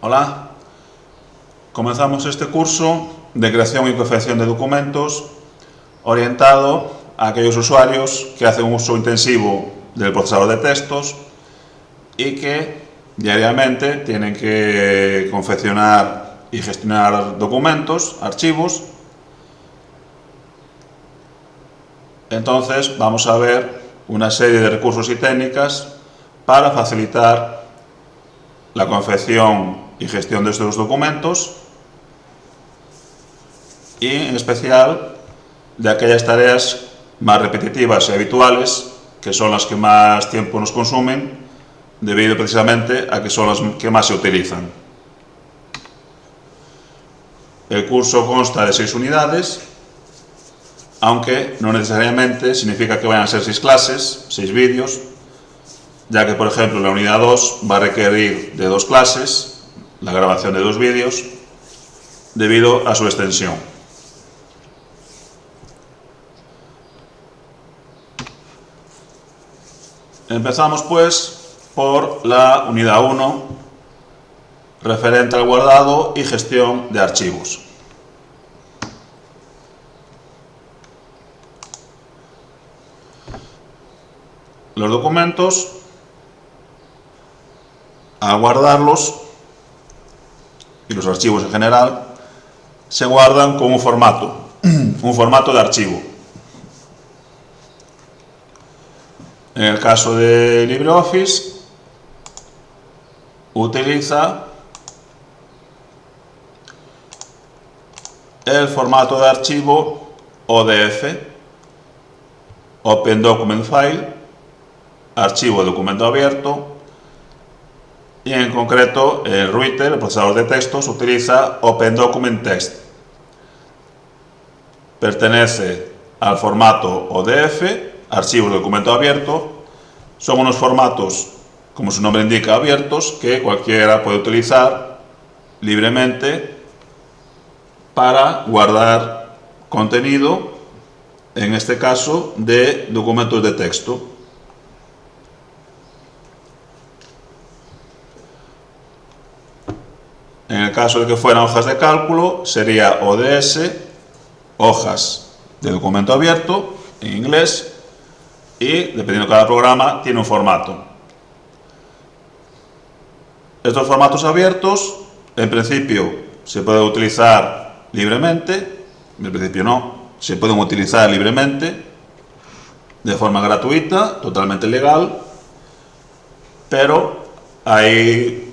Hola, comenzamos este curso de creación y confección de documentos orientado a aquellos usuarios que hacen un uso intensivo del procesador de textos y que diariamente tienen que confeccionar y gestionar documentos, archivos. Entonces vamos a ver una serie de recursos y técnicas para facilitar la confección y gestión de estos documentos y en especial de aquellas tareas más repetitivas y habituales, que son las que más tiempo nos consumen debido precisamente a que son las que más se utilizan. El curso consta de 6 unidades, aunque no necesariamente significa que vayan a ser 6 clases, 6 vídeos, ya que por ejemplo la unidad 2 va a requerir de 2 clases, la grabación de 2 vídeos, debido a su extensión. Empezamos pues por la unidad 1, referente al guardado y gestión de archivos. Los documentos, al guardarlos, y los archivos en general, se guardan con un formato de archivo. En el caso de LibreOffice, utiliza el formato de archivo ODF, Open Document File, archivo de documento abierto, y en concreto el router, el procesador de textos, utiliza Open Document Text. Pertenece al formato ODF, archivo de documento abierto. Son unos formatos, como su nombre indica, abiertos, que cualquiera puede utilizar libremente para guardar contenido, en este caso de documentos de texto. En el caso de que fueran hojas de cálculo, sería ODS, hojas de documento abierto, en inglés, y dependiendo de cada programa, tiene un formato. Estos formatos abiertos, en principio, se pueden utilizar libremente, en principio no, se pueden utilizar libremente, de forma gratuita, totalmente legal, pero hay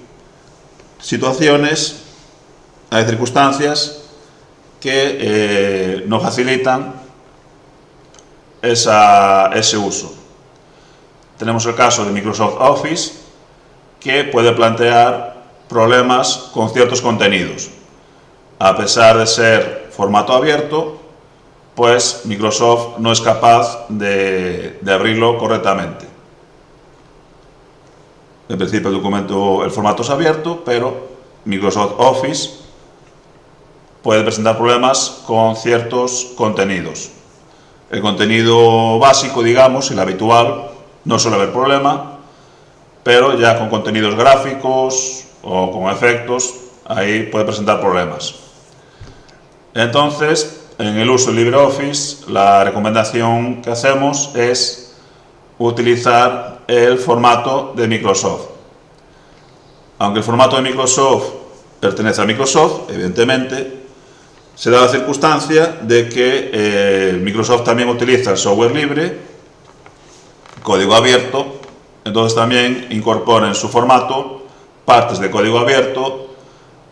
situaciones, hay circunstancias que no facilitan ese uso. Tenemos el caso de Microsoft Office, que puede plantear problemas con ciertos contenidos. A pesar de ser formato abierto, pues Microsoft no es capaz de abrirlo correctamente. En principio el formato es abierto, pero Microsoft Office puede presentar problemas con ciertos contenidos. El contenido básico, digamos, el habitual, no suele haber problema, pero ya con contenidos gráficos o con efectos, ahí puede presentar problemas. Entonces, en el uso de LibreOffice, la recomendación que hacemos es utilizar el formato de Microsoft. Aunque el formato de Microsoft pertenece a Microsoft, evidentemente, se da la circunstancia de que Microsoft también utiliza el software libre, código abierto, entonces también incorpora en su formato partes de código abierto,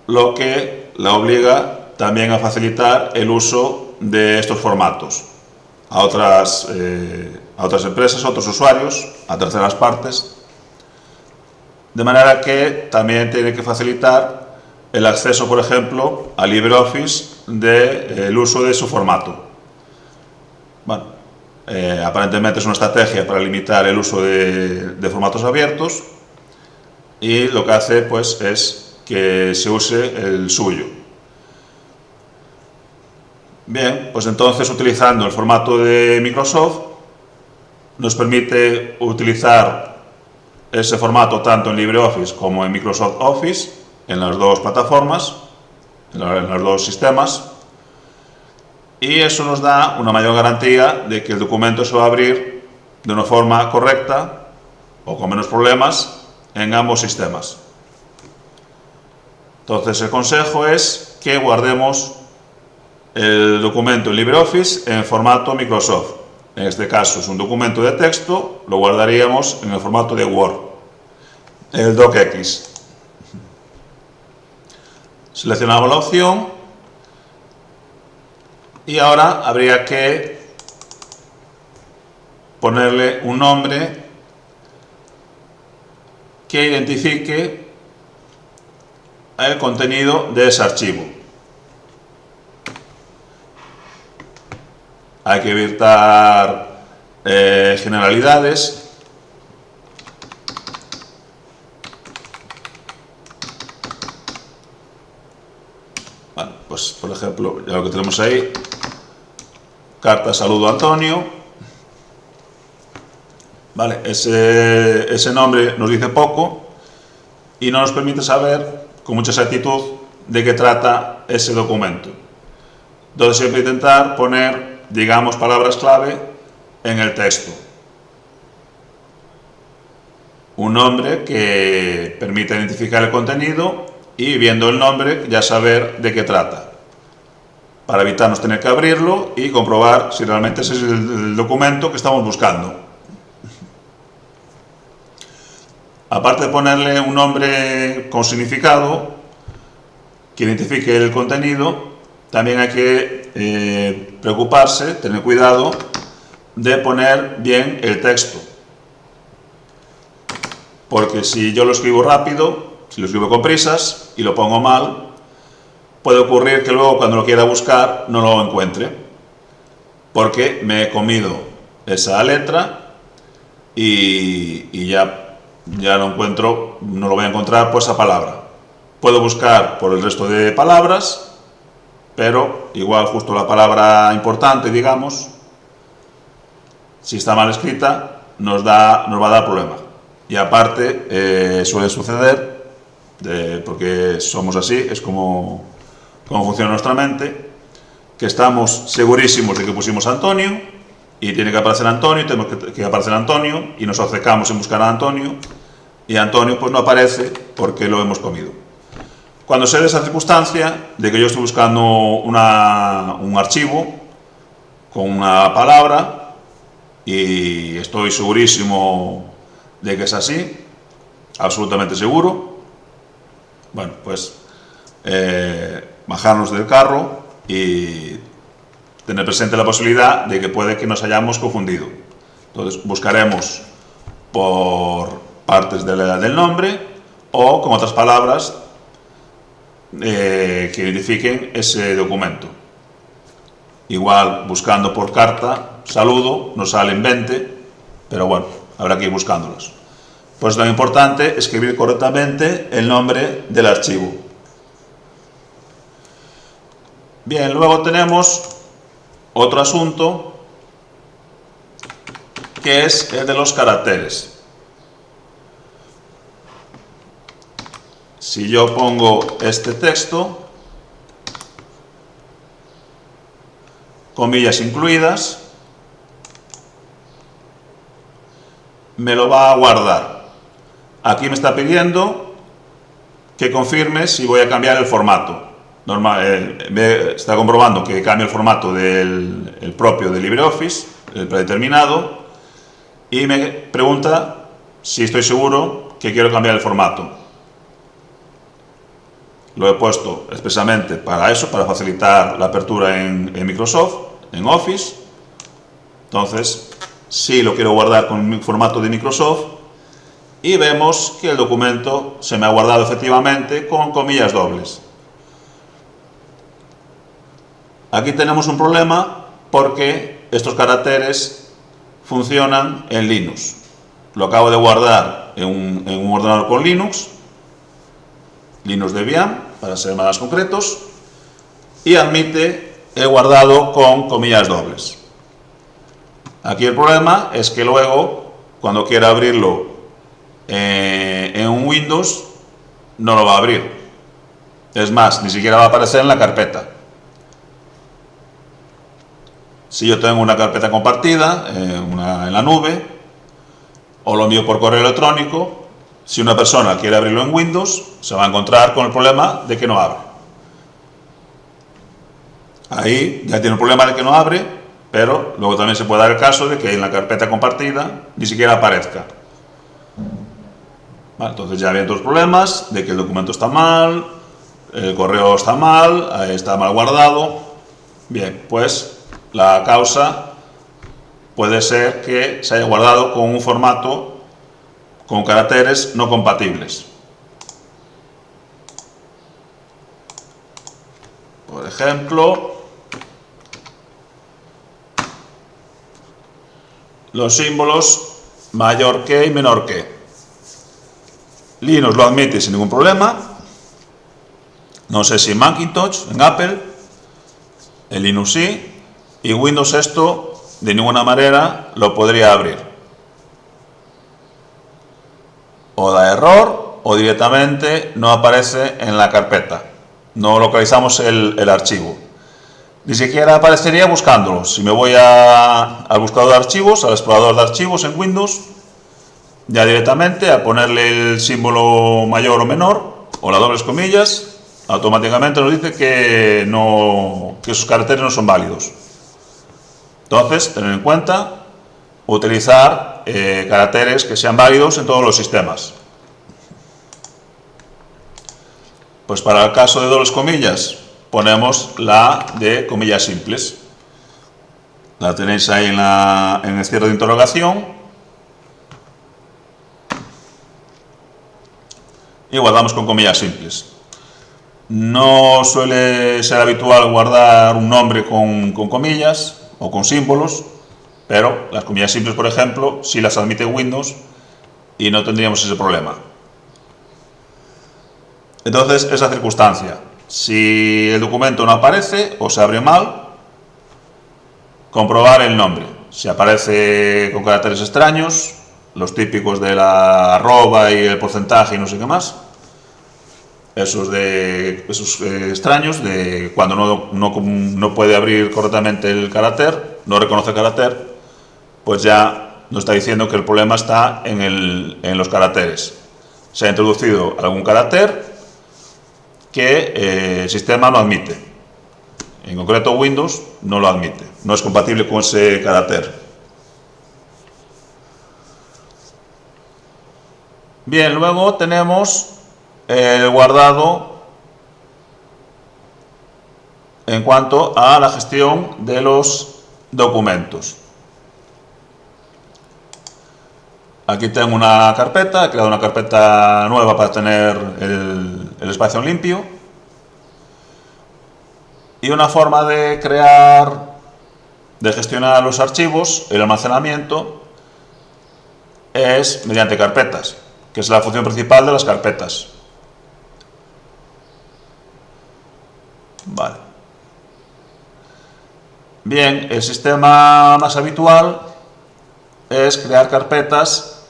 lo que la obliga también a facilitar el uso de estos formatos a otras empresas, a otros usuarios, a terceras partes, de manera que también tiene que facilitar el acceso, por ejemplo, a LibreOffice del uso de su formato. Bueno, aparentemente es una estrategia para limitar el uso de formatos abiertos, y lo que hace pues es que se use el suyo. Bien, pues entonces utilizando el formato de Microsoft nos permite utilizar ese formato tanto en LibreOffice como en Microsoft Office en las dos plataformas, en los dos sistemas, y eso nos da una mayor garantía de que el documento se va a abrir de una forma correcta o con menos problemas en ambos sistemas. Entonces el consejo es que guardemos el documento en LibreOffice en formato Microsoft. En este caso es un documento de texto, lo guardaríamos en el formato de Word, el docx. Seleccionamos la opción y ahora habría que ponerle un nombre que identifique el contenido de ese archivo. Hay que evitar generalidades. Bueno, pues por ejemplo, ya lo que tenemos ahí, carta saludo a Antonio. Vale, ese nombre nos dice poco y no nos permite saber con mucha exactitud de qué trata ese documento. Entonces siempre intentar poner, digamos, palabras clave en el texto. Un nombre que permita identificar el contenido y viendo el nombre ya saber de qué trata, para evitarnos tener que abrirlo y comprobar si realmente ese es el documento que estamos buscando. Aparte de ponerle un nombre con significado que identifique el contenido, también hay que preocuparse, tener cuidado de poner bien el texto. Porque si yo lo escribo rápido, si lo escribo con prisas y lo pongo mal, puede ocurrir que luego cuando lo quiera buscar no lo encuentre, porque me he comido esa letra y ya no encuentro, no lo voy a encontrar por esa palabra. Puedo buscar por el resto de palabras, pero igual justo la palabra importante, digamos, si está mal escrita, nos va a dar problema. Y aparte, suele suceder, porque somos así, es como funciona nuestra mente, que estamos segurísimos de que pusimos Antonio y tiene que aparecer Antonio, tenemos que aparecer Antonio y nos obcecamos en buscar a Antonio y Antonio pues no aparece porque lo hemos comido. Cuando se da esa circunstancia de que yo estoy buscando un archivo con una palabra y estoy segurísimo de que es así, absolutamente seguro, bueno, pues bajarnos del carro y tener presente la posibilidad de que puede que nos hayamos confundido. Entonces buscaremos por partes del nombre o con otras palabras que identifiquen ese documento. Igual buscando por carta, saludo, nos salen 20, pero bueno, habrá que ir buscándolas. Pues lo importante es escribir correctamente el nombre del archivo. Bien, luego tenemos otro asunto que es el de los caracteres. Si yo pongo este texto, comillas incluidas, me lo va a guardar. Aquí me está pidiendo que confirme si voy a cambiar el formato. Está comprobando que cambia el formato del propio de LibreOffice, el predeterminado, y me pregunta si estoy seguro que quiero cambiar el formato. Lo he puesto expresamente para eso, para facilitar la apertura en Microsoft, en Office. Entonces, sí lo quiero guardar con mi formato de Microsoft y vemos que el documento se me ha guardado efectivamente con comillas dobles. Aquí tenemos un problema porque estos caracteres funcionan en Linux. Lo acabo de guardar en un ordenador con Linux Debian, para ser más concretos, y admite el guardado con comillas dobles. Aquí el problema es que luego, cuando quiera abrirlo en un Windows, no lo va a abrir, Es más, ni siquiera va a aparecer en la carpeta. Si yo tengo una carpeta compartida, en la nube, o lo envío por correo electrónico, si una persona quiere abrirlo en Windows, se va a encontrar con el problema de que no abre. Ahí ya tiene el problema de que no abre, pero luego también se puede dar el caso de que en la carpeta compartida ni siquiera aparezca. Vale, entonces ya había otros problemas de que el documento está mal, el correo está mal guardado. Bien, pues la causa puede ser que se haya guardado con un formato con caracteres no compatibles. Por ejemplo, los símbolos mayor que y menor que. Linux lo admite sin ningún problema. No sé si en Macintosh, en Apple, en Linux sí, y Windows esto de ninguna manera lo podría abrir. O da error o directamente no aparece en la carpeta. No localizamos el archivo. Ni siquiera aparecería buscándolo. Si me voy al buscador de archivos, al explorador de archivos en Windows, ya directamente a ponerle el símbolo mayor o menor o las dobles comillas, automáticamente nos dice que esos caracteres no son válidos. Entonces, tener en cuenta utilizar caracteres que sean válidos en todos los sistemas. Pues para el caso de dobles comillas, ponemos la de comillas simples. La tenéis ahí en el cierre de interrogación. Y guardamos con comillas simples. No suele ser habitual guardar un nombre con comillas o con símbolos, pero las comillas simples, por ejemplo, sí las admite Windows y no tendríamos ese problema. Entonces, esa circunstancia, si el documento no aparece o se abre mal, comprobar el nombre. Si aparece con caracteres extraños, los típicos de la arroba y el porcentaje y no sé qué más, esos extraños de cuando no puede abrir correctamente el carácter, no reconoce el carácter, pues ya nos está diciendo que el problema está en los caracteres. Se ha introducido algún carácter que el sistema no admite. En concreto Windows no lo admite, no es compatible con ese carácter. Bien, luego tenemos el guardado en cuanto a la gestión de los documentos. Aquí tengo una carpeta, he creado una carpeta nueva para tener el espacio limpio. Y una forma de gestionar los archivos, el almacenamiento, es mediante carpetas, que es la función principal de las carpetas. Vale. Bien, el sistema más habitual es crear carpetas,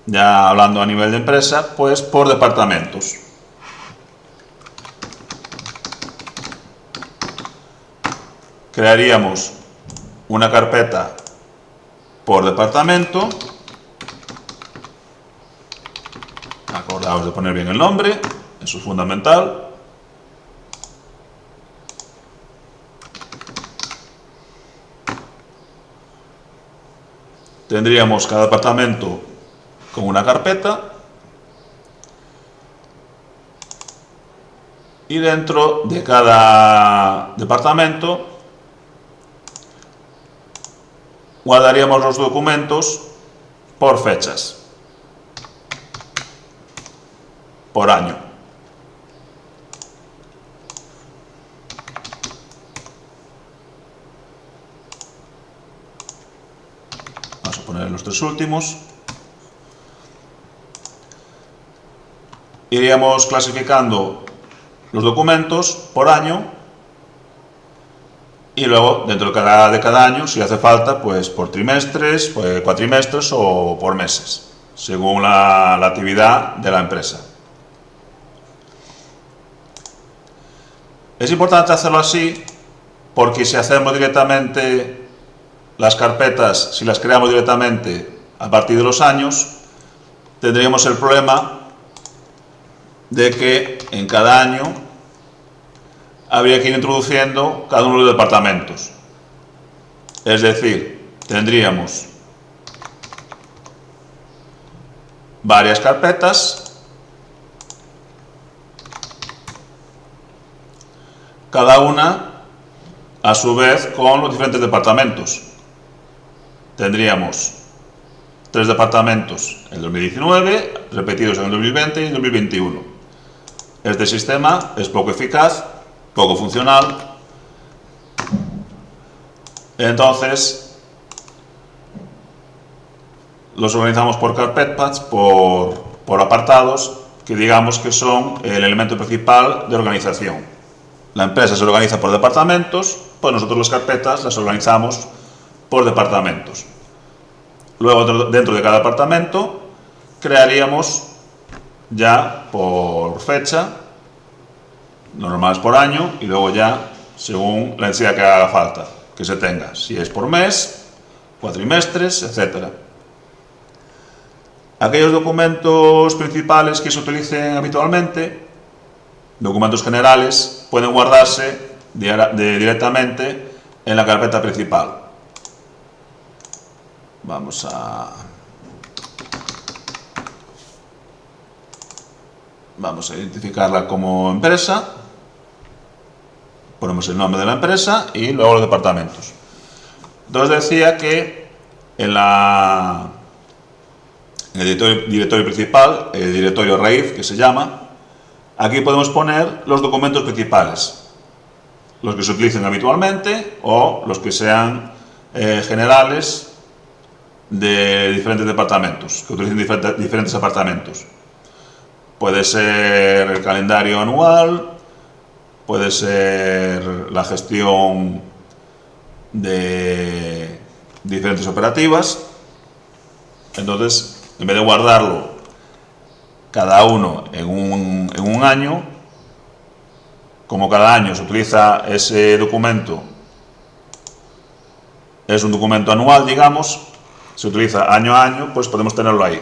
ya hablando a nivel de empresa, pues por departamentos. Crearíamos una carpeta por departamento. Acordaos de poner bien el nombre, eso es fundamental. Tendríamos cada departamento con una carpeta y dentro de cada departamento guardaríamos los documentos por fechas, por año. Vamos a poner los tres últimos. Iríamos clasificando los documentos por año y luego dentro de cada año, si hace falta, pues por trimestres, pues cuatrimestres o por meses, según la actividad de la empresa. Es importante hacerlo así porque si hacemos directamente las carpetas, si las creamos directamente a partir de los años, tendríamos el problema de que en cada año habría que ir introduciendo cada uno de los departamentos. Es decir, tendríamos varias carpetas, cada una a su vez con los diferentes departamentos. Tendríamos 3 departamentos en 2019, repetidos en el 2020 y en el 2021. Este sistema es poco eficaz, poco funcional. Entonces, los organizamos por carpetas, por apartados, que digamos que son el elemento principal de organización. La empresa se organiza por departamentos, pues nosotros las carpetas las organizamos por departamentos. Luego, dentro de cada departamento, crearíamos ya por fecha, normales por año, y luego ya según la necesidad que haga falta, que se tenga, si es por mes, cuatrimestres, etc. Aquellos documentos principales que se utilicen habitualmente, documentos generales, pueden guardarse directamente en la carpeta principal. Vamos a identificarla como empresa. Ponemos el nombre de la empresa y luego los departamentos. Entonces decía que en el directorio principal, el directorio raíz que se llama, aquí podemos poner los documentos principales, los que se utilicen habitualmente o los que sean generales de diferentes departamentos, que utilicen diferentes apartamentos. Puede ser el calendario anual, puede ser la gestión de diferentes operativas. Entonces, en vez de guardarlo cada uno en un año, como cada año se utiliza ese documento, es un documento anual, digamos, se utiliza año a año, pues podemos tenerlo ahí.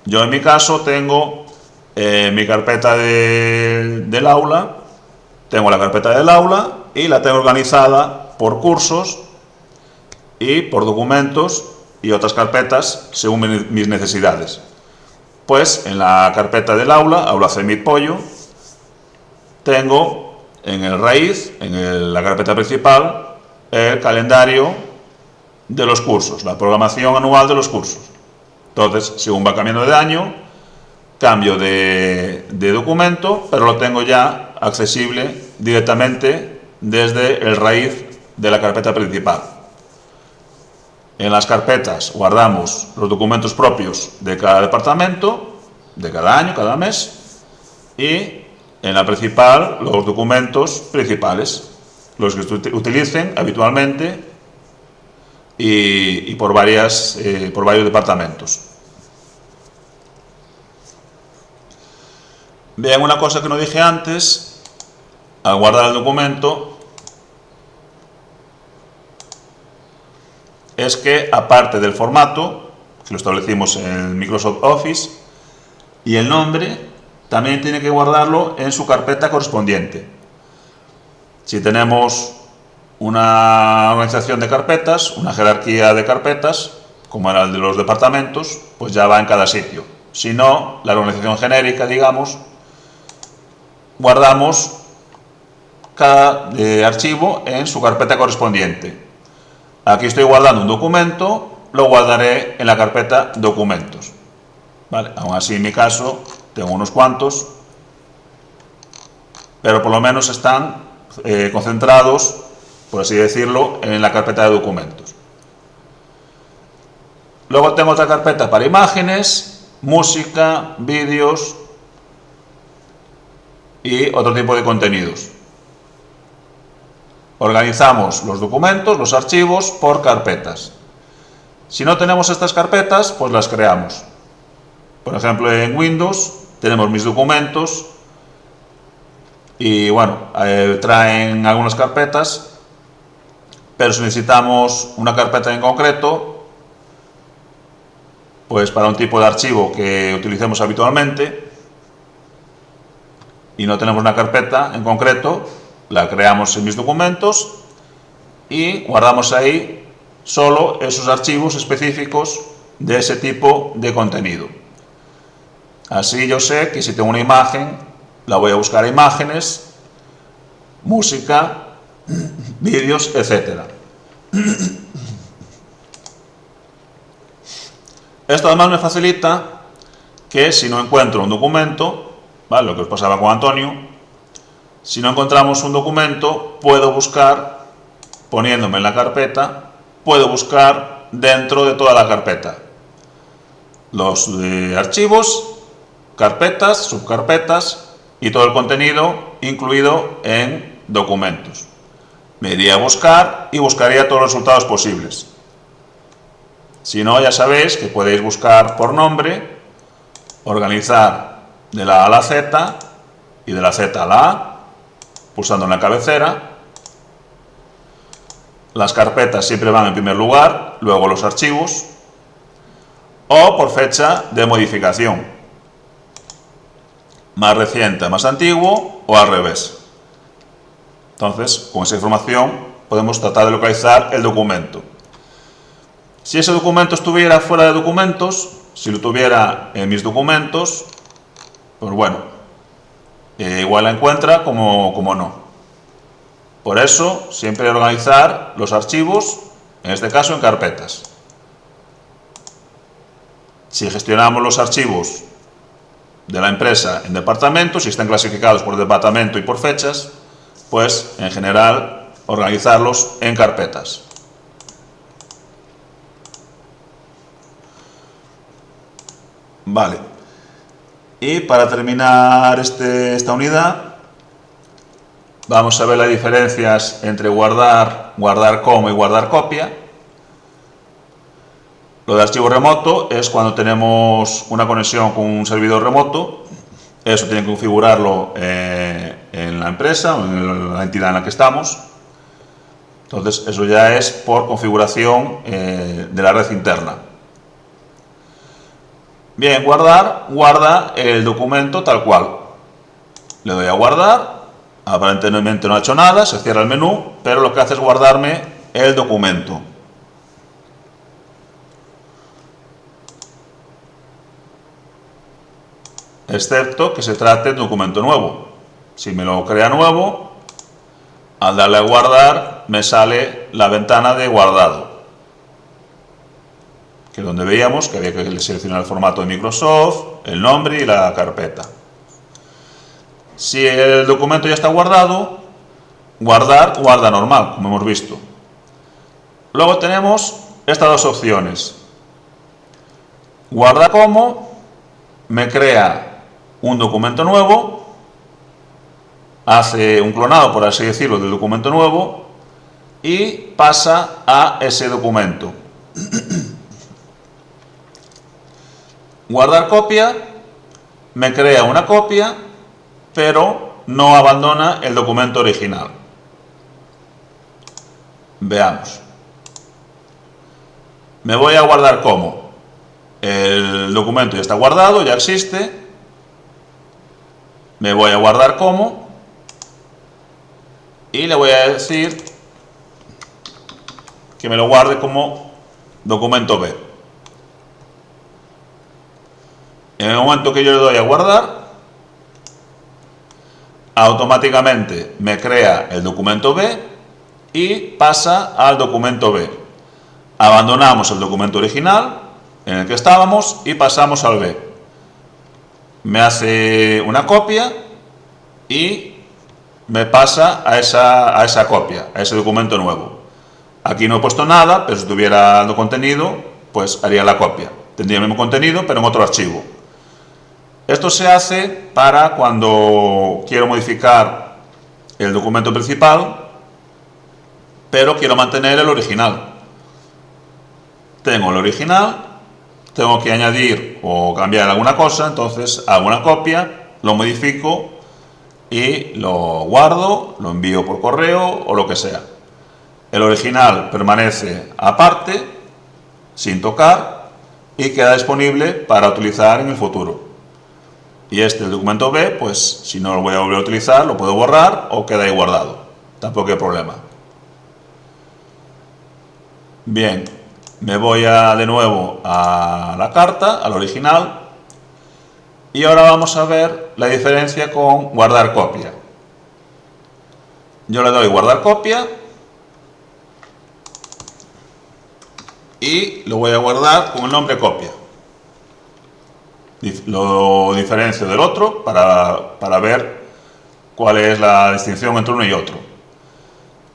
Yo en mi caso tengo mi carpeta del aula, tengo la carpeta del aula y la tengo organizada por cursos y por documentos y otras carpetas según mis necesidades. Pues en la carpeta del aula, aula CEMIT Pollo, tengo en el raíz, en la carpeta principal, el calendario de los cursos, la programación anual de los cursos. Entonces, según va cambiando de año, cambio de documento, pero lo tengo ya accesible directamente desde el raíz de la carpeta principal. En las carpetas guardamos los documentos propios de cada departamento, de cada año, cada mes, y en la principal los documentos principales, los que utilicen habitualmente y por varios departamentos. Vean una cosa que no dije antes, al guardar el documento, es que aparte del formato, que lo establecimos en Microsoft Office, y el nombre, también tiene que guardarlo en su carpeta correspondiente. Si tenemos una organización de carpetas, una jerarquía de carpetas, como era el de los departamentos, pues ya va en cada sitio. Si no, la organización genérica, digamos, guardamos cada archivo en su carpeta correspondiente. Aquí estoy guardando un documento, lo guardaré en la carpeta documentos. ¿Vale? Aún así, en mi caso, tengo unos cuantos, pero por lo menos están concentrados, por así decirlo, en la carpeta de documentos. Luego tengo otra carpeta para imágenes, música, vídeos y otro tipo de contenidos. Organizamos los documentos, los archivos, por carpetas. Si no tenemos estas carpetas, pues las creamos. Por ejemplo, en Windows tenemos mis documentos y bueno, traen algunas carpetas, pero si necesitamos una carpeta en concreto, pues para un tipo de archivo que utilicemos habitualmente y no tenemos una carpeta en concreto, la creamos en mis documentos y guardamos ahí solo esos archivos específicos de ese tipo de contenido. Así yo sé que si tengo una imagen, la voy a buscar a imágenes, música, vídeos, etc. Esto además me facilita que si no encuentro un documento, ¿vale?, lo que os pasaba con Antonio, si no encontramos un documento, puedo buscar, poniéndome en la carpeta, puedo buscar dentro de toda la carpeta los archivos, carpetas, subcarpetas y todo el contenido incluido en documentos. Me iría a buscar y buscaría todos los resultados posibles. Si no, ya sabéis que podéis buscar por nombre, organizar de la A a la Z y de la Z a la A, pulsando en la cabecera. Las carpetas siempre van en primer lugar, luego los archivos, o por fecha de modificación, más reciente a más antiguo o al revés. Entonces, con esa información podemos tratar de localizar el documento. Si ese documento estuviera fuera de documentos, si lo tuviera en mis documentos, pues bueno, igual la encuentra como no. Por eso, siempre organizar los archivos, en este caso en carpetas. Si gestionamos los archivos de la empresa en departamentos, si están clasificados por departamento y por fechas, pues en general organizarlos en carpetas. Vale. Y para terminar esta unidad, vamos a ver las diferencias entre guardar como y guardar copia. Lo de archivo remoto es cuando tenemos una conexión con un servidor remoto. Eso tiene que configurarlo en la empresa o en la entidad en la que estamos. Entonces, eso ya es por configuración de la red interna. Bien, guarda el documento tal cual. Le doy a guardar, aparentemente no ha hecho nada, se cierra el menú, pero lo que hace es guardarme el documento. Excepto que se trate de un documento nuevo. Si me lo crea nuevo, al darle a guardar, me sale la ventana de guardado, que es donde veíamos que había que seleccionar el formato de Microsoft, el nombre y la carpeta. Si el documento ya está guardado, guarda normal, como hemos visto. Luego tenemos estas dos opciones. Guarda como, me crea un documento nuevo, hace un clonado, por así decirlo, del documento nuevo y pasa a ese documento. Guardar copia, me crea una copia, pero no abandona el documento original. Veamos. Me voy a guardar como. El documento ya está guardado, ya existe. Me voy a guardar como y le voy a decir que me lo guarde como documento B. En el momento que yo le doy a guardar, automáticamente me crea el documento B y pasa al documento B. Abandonamos el documento original en el que estábamos y pasamos al B. Me hace una copia y me pasa a esa copia, a ese documento nuevo. Aquí no he puesto nada, pero si tuviera el contenido, pues haría la copia. Tendría el mismo contenido, pero en otro archivo. Esto se hace para cuando quiero modificar el documento principal, pero quiero mantener el original. Tengo el original, tengo que añadir o cambiar alguna cosa, entonces hago una copia, lo modifico y lo guardo, lo envío por correo o lo que sea. El original permanece aparte, sin tocar, y queda disponible para utilizar en el futuro. Y el documento B, pues si no lo voy a volver a utilizar, lo puedo borrar o queda ahí guardado. Tampoco hay problema. Bien, me voy de nuevo a la carta, al original, y ahora vamos a ver la diferencia con guardar copia. Yo le doy guardar copia y lo voy a guardar con el nombre copia. Lo diferencio del otro para ver cuál es la distinción entre uno y otro.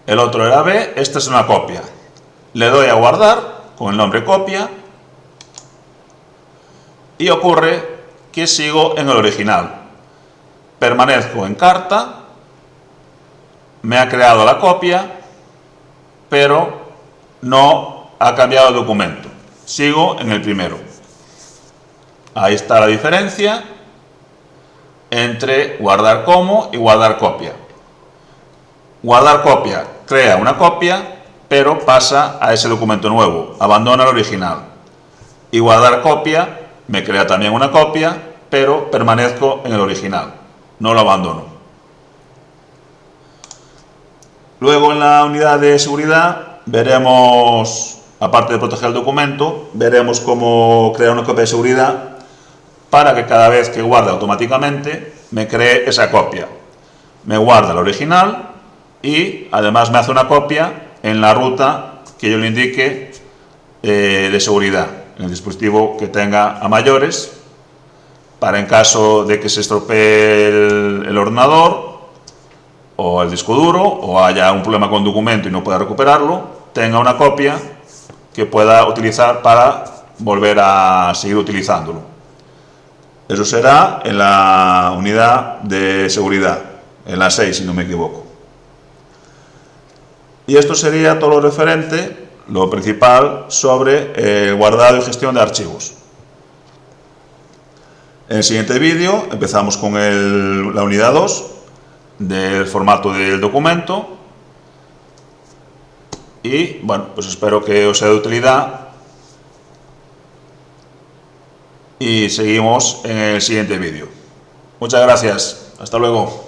El otro era B, esta es una copia. Le doy a guardar con el nombre copia y ocurre que sigo en el original. Permanezco en carta, me ha creado la copia, pero no ha cambiado el documento. Sigo en el primero. Ahí está la diferencia entre guardar como y guardar copia. Guardar copia crea una copia, pero pasa a ese documento nuevo, abandona el original. Y guardar copia me crea también una copia, pero permanezco en el original, no lo abandono. Luego en la unidad de seguridad veremos, aparte de proteger el documento, veremos cómo crear una copia de seguridad para que cada vez que guarde automáticamente me cree esa copia. Me guarda el original y además me hace una copia en la ruta que yo le indique de seguridad, en el dispositivo que tenga a mayores, para en caso de que se estropee el ordenador o el disco duro o haya un problema con el documento y no pueda recuperarlo, tenga una copia que pueda utilizar para volver a seguir utilizándolo. Eso será en la unidad de seguridad, en la 6 si no me equivoco. Y esto sería todo lo referente, lo principal sobre el guardado y gestión de archivos. En el siguiente vídeo empezamos con la unidad 2 del formato del documento y bueno, pues espero que os sea de utilidad y seguimos en el siguiente vídeo. Muchas gracias, hasta luego.